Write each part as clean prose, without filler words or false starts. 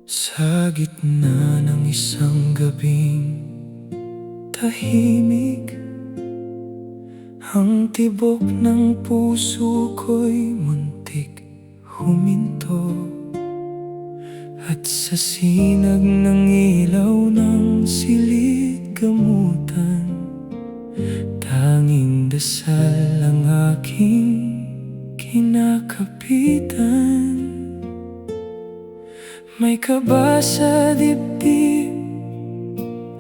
Sa gitna ng isang gabing tahimik, ang tibok ng puso ko'y muntik huminto. At sa sinag ng ilaw ng silid gamutan, tanging dasal ang aking kinakapitan. May kaba sa dibdib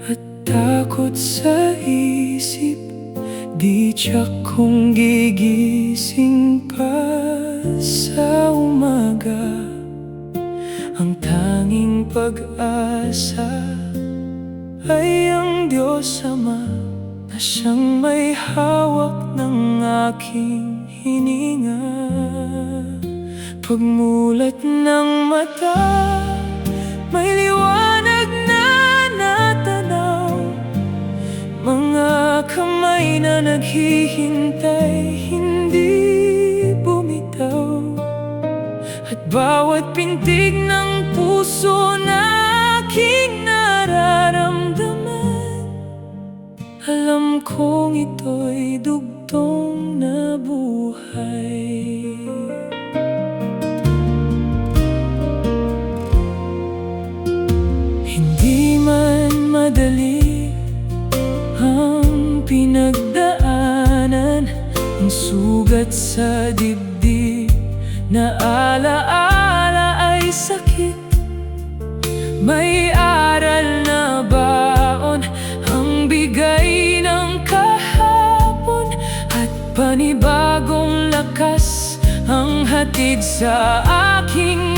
at takot sa isip, di tiyak kung gigising pa sa umaga. Ang tanging pag-asa ay ang Diyos Ama, na siyang may hawak ng aking hininga. Pagmulat ng mata, may liwanag na natanaw, mga kamay na naghihintay, hindi bumitaw. At bawat pintig ng puso na aking nararamdaman, alam kong ito'y dugtong na buhay. Hindi man madali ang pinagdaanan, ang sugat sa dibdib na alaala ay sakit. May aral na baon ang bigay ng kahapon, at panibagong lakas ang hatid sa aking